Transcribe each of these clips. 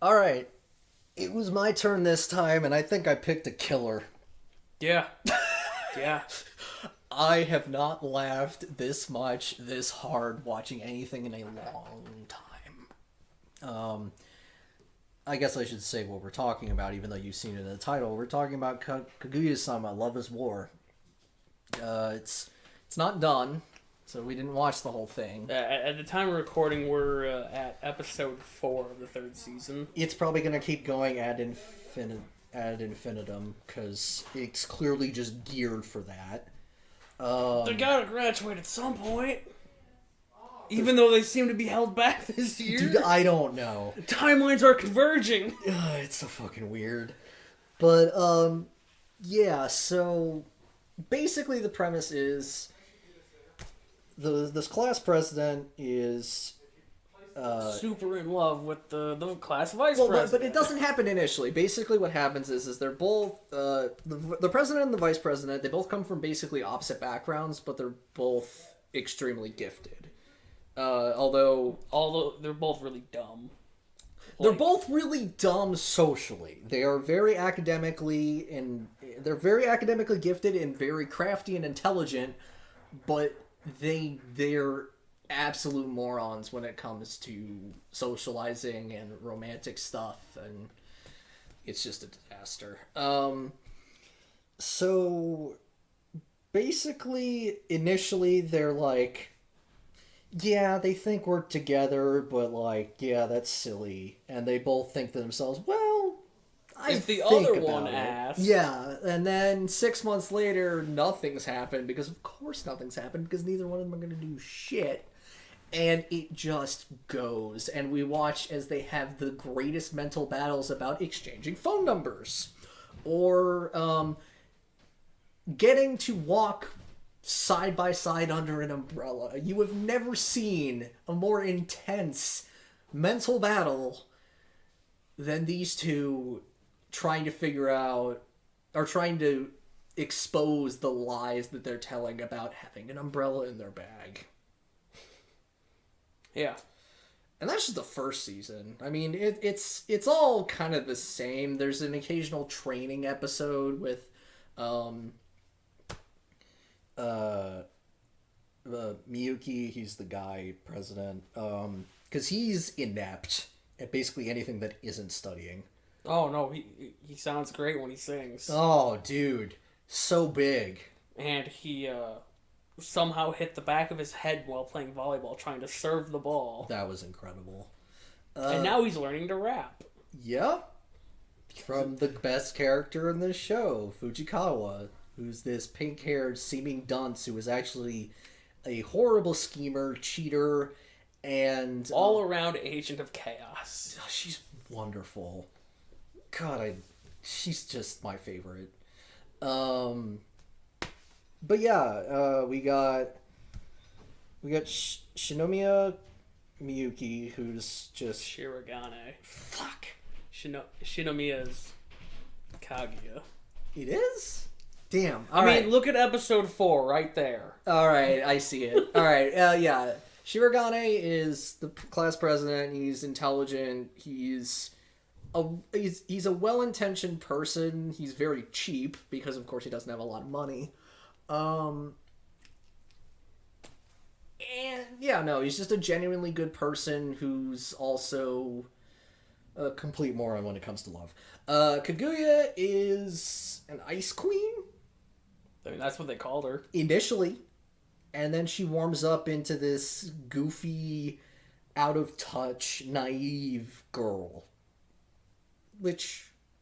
Alright, it was my turn this time, and I think I picked a killer. Yeah. Yeah. I have not laughed this much, this hard, watching anything in a long time. I guess I should say what we're talking about, even though you've seen it in the title. We're talking about Kaguya-Sama, Love is War. It's not done, so we didn't watch the whole thing. At the time of recording, we're at episode 4 of the 3rd season. It's probably going to keep going ad infinitum, because it's clearly just geared for that. They gotta graduate at some point. Even though they seem to be held back this year. Dude, I don't know. Timelines are converging. It's so fucking weird. But, yeah, so basically the premise is this class president is super in love with the class vice well, president. but it doesn't happen initially. Basically what happens is they're both the president and the vice president, they both come from basically opposite backgrounds, but they're both extremely gifted. Although they're both really dumb. They're both really dumb socially. They are very they're very academically gifted and very crafty and intelligent, but they're absolute morons when it comes to socializing and romantic stuff, and it's just a disaster. So basically, initially they're like, yeah, they think we're together, but like, yeah, that's silly. And they both think to themselves, well, if the other one asks. Yeah, and then 6 months later, nothing's happened, because of course nothing's happened, because neither one of them are going to do shit. And it just goes, and we watch as they have the greatest mental battles about exchanging phone numbers. Or, getting to walk side by side under an umbrella. You have never seen a more intense mental battle than these two trying to figure out, or trying to expose the lies that they're telling about having an umbrella in their bag. Yeah. And that's just the first season. I mean, it's all kind of the same. There's an occasional training episode with Miyuki, he's the guy president, because he's inept at basically anything that isn't studying. Oh no, he sounds great when he sings. Oh, dude, so big. And he somehow hit the back of his head while playing volleyball, trying to serve the ball. That was incredible. And now he's learning to rap. Yep. From the best character in the show, Fujikawa, who's this pink-haired seeming dunce who is actually a horrible schemer, cheater, and all-around agent of chaos. She's wonderful. God, she's just my favorite. But yeah, we got Shinomiya Miyuki, who's just Shirogane. Fuck. Shinomiya's Kaguya. It is? Damn. I mean, look at episode 4 right there. Alright, I see it. Alright, yeah. Shirogane is the class president. He's intelligent. He's a well-intentioned person. He's very cheap because, of course, he doesn't have a lot of money. And yeah, no, he's just a genuinely good person who's also a complete moron when it comes to love. Kaguya is an ice queen. I mean, that's what they called her. Initially. And then she warms up into this goofy, out-of-touch, naive girl.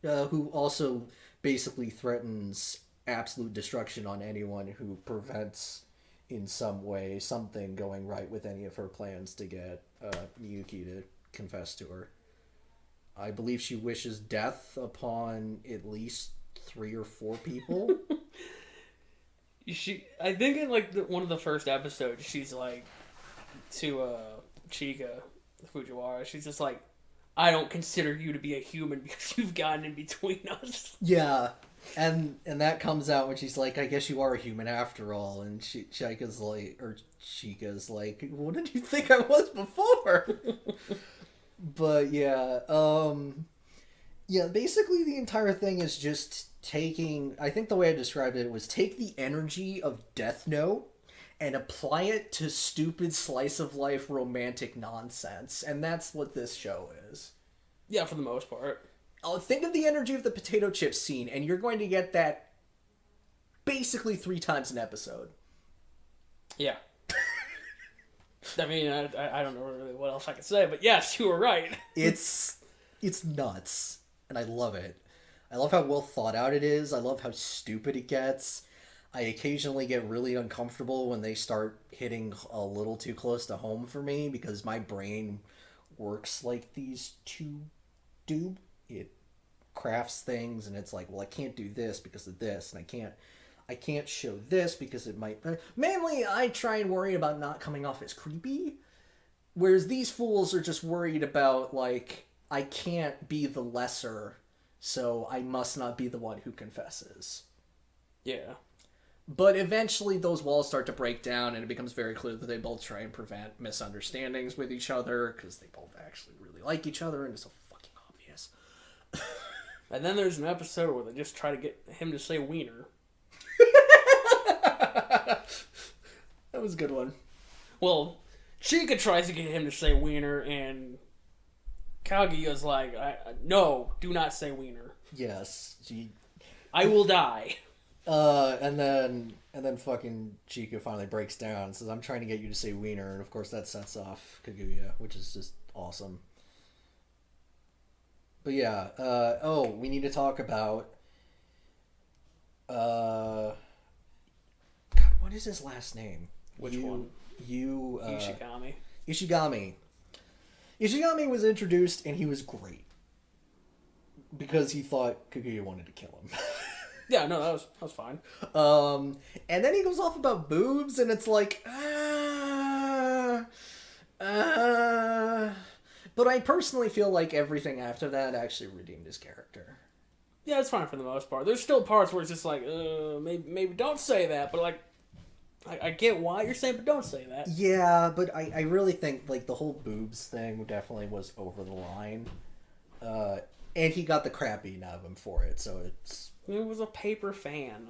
Who also basically threatens absolute destruction on anyone who prevents, in some way, something going right with any of her plans to get Miyuki to confess to her. I believe she wishes death upon at least 3 or 4 people. I think in one of the first episodes, she's like to Chika Fujiwara. She's just like, I don't consider you to be a human because you've gotten in between us. Yeah, and that comes out when she's like, I guess you are a human after all. And Chika's like, what did you think I was before? But yeah, yeah, basically the entire thing is just taking, I think the way I described it was take the energy of Death Note and apply it to stupid slice of life romantic nonsense. And that's what this show is. Yeah, for the most part. Think of the energy of the potato chip scene, and you're going to get that basically 3 times an episode. Yeah. I mean, I don't know really what else I can say, but yes, you were right. It's nuts, and I love it. I love how well thought out it is. I love how stupid it gets. I occasionally get really uncomfortable when they start hitting a little too close to home for me because my brain works like these two do. It crafts things, and it's like, well, I can't do this because of this, and I can't show this because it might. Mainly, I try and worry about not coming off as creepy, whereas these fools are just worried about, like, I can't be the lesser, so I must not be the one who confesses. Yeah. But eventually those walls start to break down, and it becomes very clear that they both try and prevent misunderstandings with each other, because they both actually really like each other, and it's so fucking obvious. And then there's an episode where they just try to get him to say wiener. That was a good one. Well, Chica tries to get him to say wiener, and Kaguya's like, no, do not say wiener. Yes. I will die. And then fucking Chica finally breaks down and says, I'm trying to get you to say wiener, and of course that sets off Kaguya, which is just awesome. But yeah, we need to talk about God, what is his last name? Which one? Ishigami. Ishigami was introduced, and he was great. Because he thought Kaguya wanted to kill him. Yeah, no, that was fine. And then he goes off about boobs, and it's like, But I personally feel like everything after that actually redeemed his character. Yeah, it's fine for the most part. There's still parts where it's just like, maybe don't say that, but like, I get why you're saying, but don't say that. Yeah, but I really think, like, the whole boobs thing definitely was over the line. And he got the crap beaten out of him for it, so it's... It was a paper fan.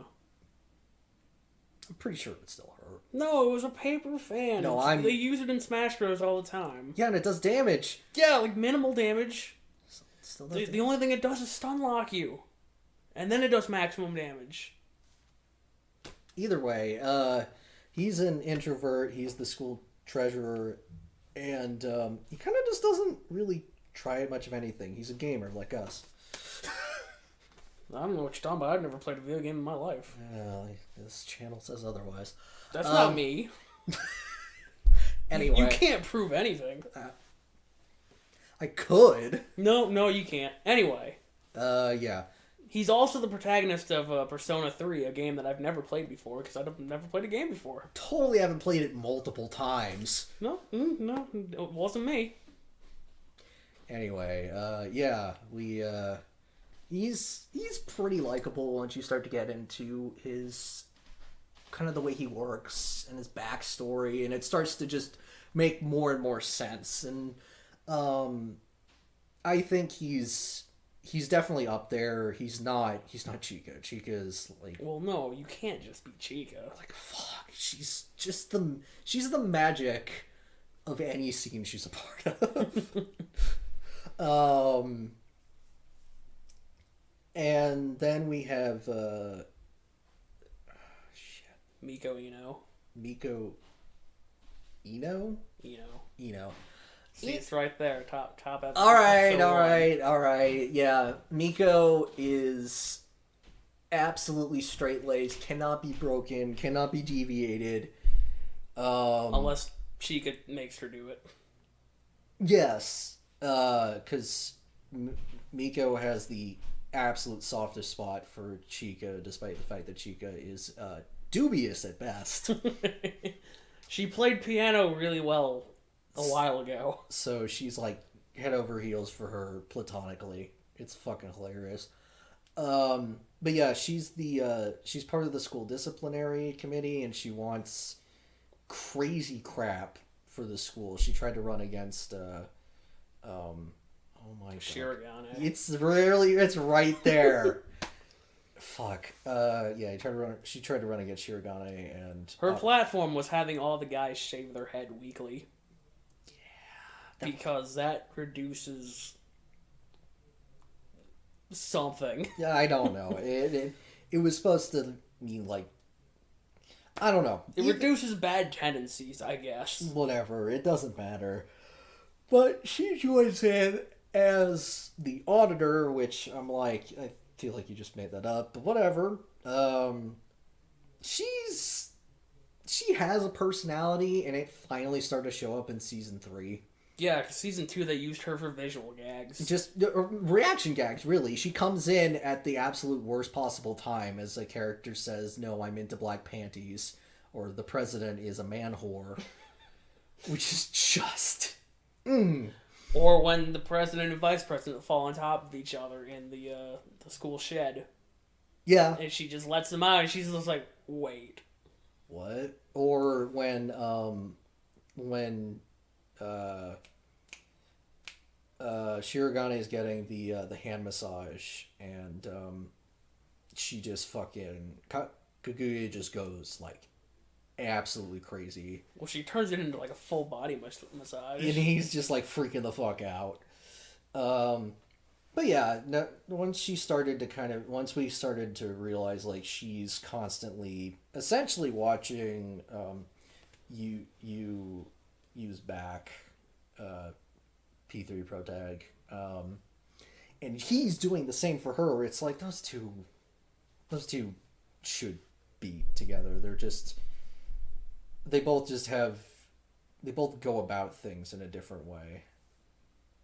I'm pretty sure it would still hurt. No, it was a paper fan. No, They use it in Smash Bros. All the time. Yeah, and it does damage. Yeah, like minimal damage. Still does The only thing it does is stun lock you. And then it does maximum damage. Either way, he's an introvert, he's the school treasurer, and he kind of just doesn't really try much of anything. He's a gamer like us. I don't know what you're talking about. I've never played a video game in my life. This channel says otherwise. That's not me. Anyway. You can't prove anything. I could. No, you can't. Anyway. Yeah. He's also the protagonist of Persona 3, a game that I've never played before, because I've never played a game before. Totally haven't played it multiple times. No, it wasn't me. Anyway, yeah, he's pretty likable once you start to get into his kind of the way he works and his backstory, and it starts to just make more and more sense. And I think he's definitely up there. He's not Chica. Chica's like, well, no, you can't just be Chica. Like, fuck, she's the magic of any scene she's a part of. And then we have Miko Ino. See, it's right there, top episode. All right. Yeah, Miko is absolutely straight-laced, cannot be broken, cannot be deviated. Unless Chica makes her do it. Yes, because Miko has the absolute softest spot for Chica, despite the fact that Chica is dubious at best. She played piano really well a while ago. So she's like head over heels for her platonically. It's fucking hilarious. But yeah, she's part of the school disciplinary committee, and she wants crazy crap for the school. She tried to run against Oh my god. Shirogane. It's right there. Fuck. Yeah, she tried to run against Shirogane, and Her platform was having all the guys shave their head weekly. Yeah. Because that reduces something. Yeah, I don't know. It was supposed to mean, like, I don't know. It reduces bad tendencies, I guess. Whatever. It doesn't matter. But she joins in as the auditor, which I'm like, I feel like you just made that up, but whatever. She has a personality, and it finally started to show up in season 3. Yeah, because season 2 they used her for visual gags. Just reaction gags, really. She comes in at the absolute worst possible time as a character says, "No, I'm into black panties," or "The president is a man whore," which is just. Or when the president and vice president fall on top of each other in the school shed. Yeah. And she just lets them out, and she's just like, "Wait, what?" Or when Shirogane is getting the hand massage, and she just fucking Kaguya just goes like absolutely crazy. Well, she turns it into like a full body massage, And he's just like freaking the fuck out. But yeah, once we started to realize like she's constantly essentially watching you use back P3 Protag, and he's doing the same for her. It's like those two should be together. They both go about things in a different way.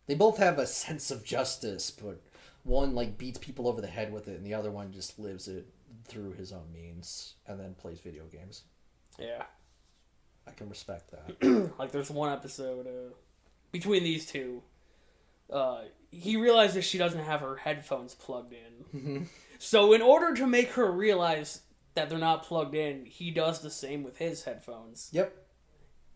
They both have a sense of justice, but one like beats people over the head with it, and the other one just lives it through his own means and then plays video games. Yeah, I can respect that. like there's one episode between these two. He realizes she doesn't have her headphones plugged in. Mm-hmm. So in order to make her realize that they're not plugged in, he does the same with his headphones. Yep.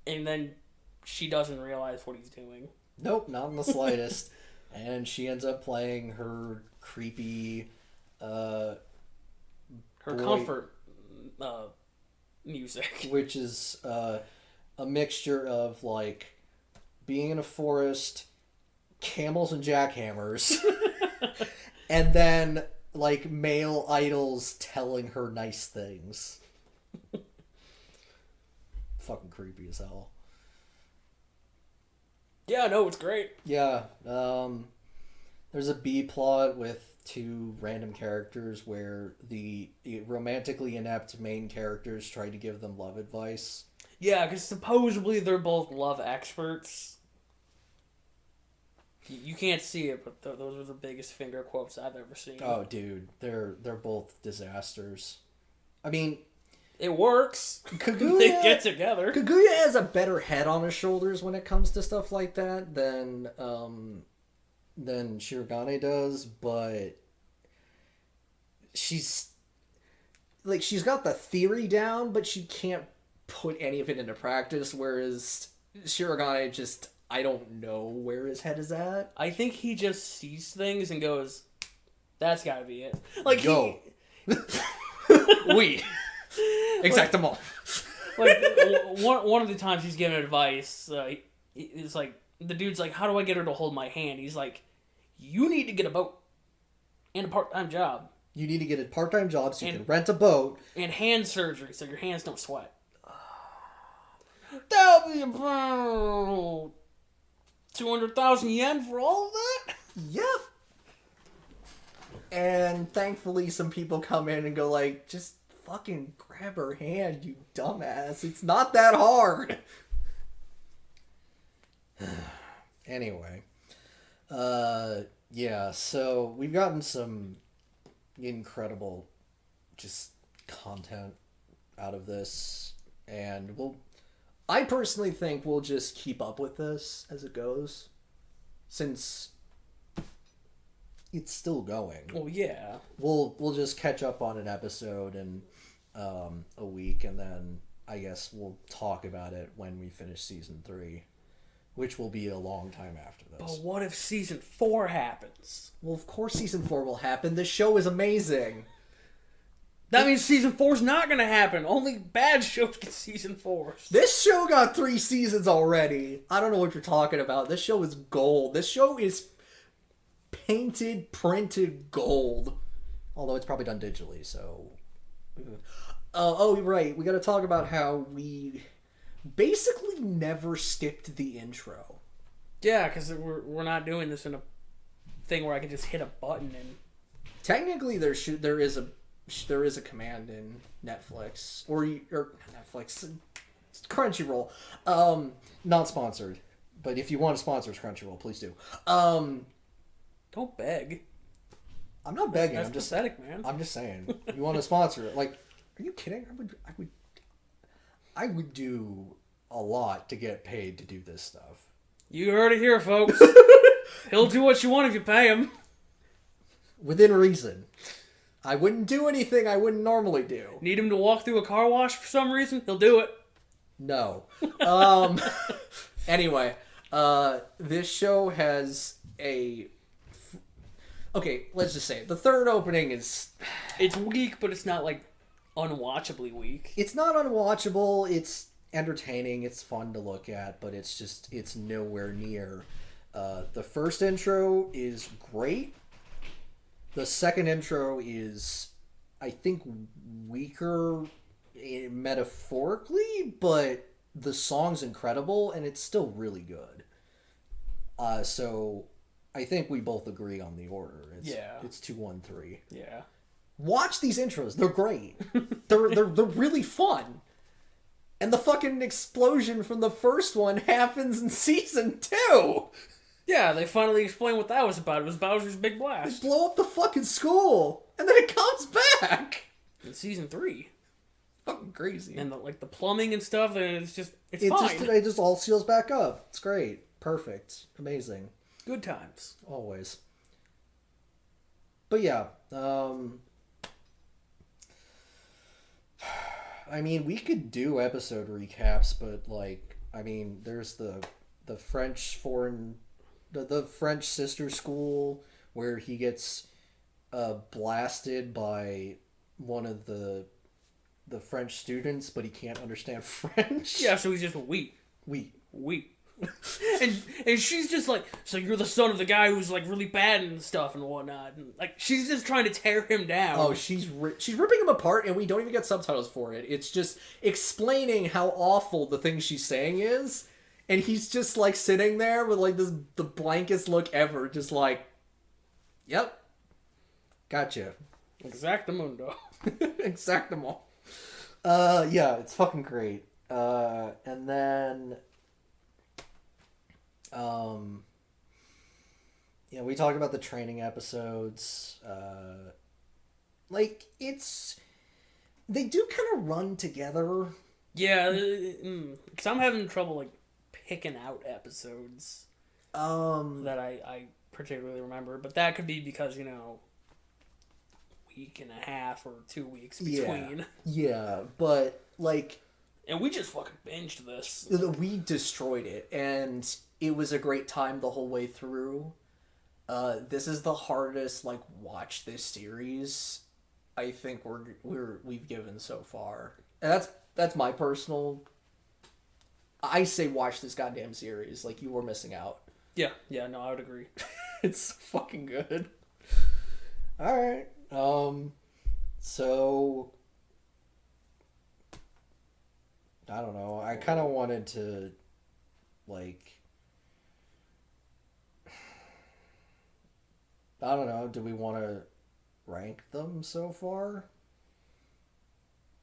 And then she doesn't realize what he's doing. Nope, not in the slightest. And she ends up playing her creepy her comfort music, which is a mixture of like being in a forest, camels and jackhammers, and then like male idols telling her nice things. Fucking creepy as hell. Yeah, no, it's great. Yeah, there's a B plot with 2 random characters where the romantically inept main characters try to give them love advice. Yeah, because supposedly they're both love experts. You can't see it, but those are the biggest finger quotes I've ever seen. Oh, dude, they're both disasters. I mean, it works. Kaguya, they get together. Kaguya has a better head on his shoulders when it comes to stuff like that than Shirogane does, but she's got the theory down, but she can't put any of it into practice, whereas Shirogane just, I don't know where his head is at. I think he just sees things and goes, "That's gotta be it." Like, yo. We. Exactement. Like, one of the times he's giving advice, it's like, the dude's like, "How do I get her to hold my hand?" He's like, "You need to get a boat and a part-time job. You need to get a part-time job so you can rent a boat. And hand surgery so your hands don't sweat." That'll be about 200,000 yen for all of that? Yep. And thankfully some people come in and go like, just fucking grab her hand, you dumbass. It's not that hard. Anyway. Yeah, so we've gotten some incredible just content out of this, and I personally think we'll just keep up with this as it goes, since it's still going. Well, yeah. We'll just catch up on an episode in a week, and then I guess we'll talk about it when we finish season 3. which will be a long time after this. But what if season 4 happens? Well, of course season 4 will happen. This show is amazing. That means season 4's not gonna happen. Only bad shows get season 4s. This show got 3 seasons already. I don't know what you're talking about. This show is gold. This show is painted, printed gold. Although it's probably done digitally, so... oh, right. We gotta talk about how we basically never skipped the intro. Yeah, because we're not doing this in a thing where I can just hit a button and... Technically, there is a command in Netflix or Netflix, Crunchyroll. Not sponsored, but if you want to sponsor Crunchyroll, please do. Don't beg. I'm not begging. That's I'm just pathetic, man. I'm just saying. You want to sponsor it? Like, are you kidding? I would do a lot to get paid to do this stuff. You heard it here, folks. He'll do what you want if you pay him. Within reason. I wouldn't do anything I wouldn't normally do. Need him to walk through a car wash for some reason? He'll do it. No. Anyway, this show has a... Okay, let's just say it. The third opening is... It's weak, but it's not, like, unwatchably weak. It's not unwatchable. It's entertaining. It's fun to look at, but it's nowhere near. The first intro is great. The second intro is, I think, weaker metaphorically, but the song's incredible, and it's still really good. So I think we both agree on the order. It's 2, 1, 3. Yeah. Watch these intros. They're great. they're really fun. And the fucking explosion from the first one happens in season 2. Yeah, they finally explained what that was about. It was Bowser's Big They Blast. blow up the fucking school, and then it comes back. In season 3. Fucking crazy. And the plumbing and stuff, and it's fine. It just all seals back up. It's great. Perfect. Amazing. Good times. Always. But yeah, I mean, we could do episode recaps, but there's the French the French sister school where he gets blasted by one of the French students, but he can't understand French. Yeah, so he's just weak. Weak. and she's just like, so you're the son of the guy who's like really bad and stuff and whatnot, and like she's just trying to tear him down. Oh, she's ripping him apart, and we don't even get subtitles for it. It's just explaining how awful the thing she's saying is, and he's just like sitting there with like the blankest look ever, just like, yep, gotcha. Exactamundo. Exactamo. Yeah, it's fucking great. And then, we talked about the training episodes. They do kind of run together. Yeah, because I'm having trouble like picking out episodes that I particularly remember, but that could be because week and a half or 2 weeks between. Yeah, but like, and we just fucking binged this. We destroyed it, and it was a great time the whole way through. This is the hardest watch this series I think we've given so far, and that's my personal. I say watch this goddamn series. Like, you were missing out. Yeah, no, I would agree. It's fucking good. All right. So I don't know. I kind of wanted to I don't know. Do we want to rank them so far?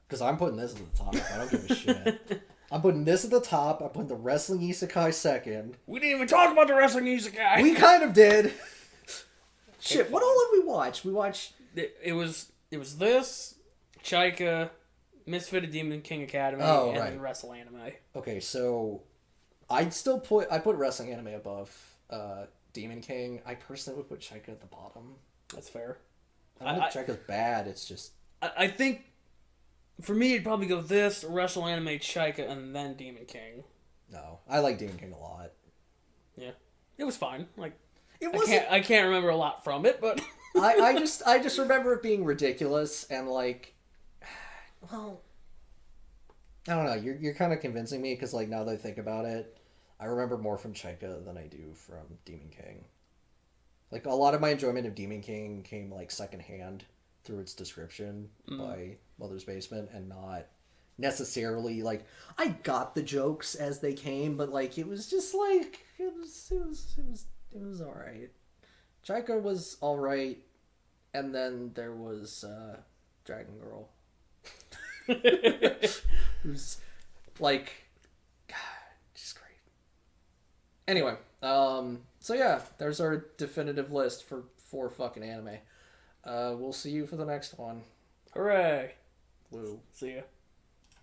Because I'm putting this at the top. I don't give a shit. I'm putting this at the top. I'm putting the wrestling isekai second. We didn't even talk about the wrestling isekai. We kind of did. Shit, what all have we watched? We watched... It was this, Chaika, Misfitted Demon King Academy, and then Wrestle Anime. Okay, so I put wrestling anime above Demon King. I personally would put Chaika at the bottom. That's fair. I don't think Chaika's bad. It's just... I think, for me, it'd probably go this, Wrestle Anime, Chaika, and then Demon King. No, I like Demon King a lot. Yeah, it was fine. Like, It wasn't. I can't remember a lot from it, but I just remember it being ridiculous and like, well, I don't know. You're kind of convincing me because like now that I think about it, I remember more from Chica than I do from Demon King. Like a lot of my enjoyment of Demon King came like secondhand through its description by Mother's Basement and not necessarily like I got the jokes as they came, but like it was just like it was all right. Chica was all right, and then there was Dragon Girl. Who's like, God, just great. Anyway, so yeah, there's our definitive list for 4 fucking anime. We'll see you for the next one. hooray! Woo. See ya.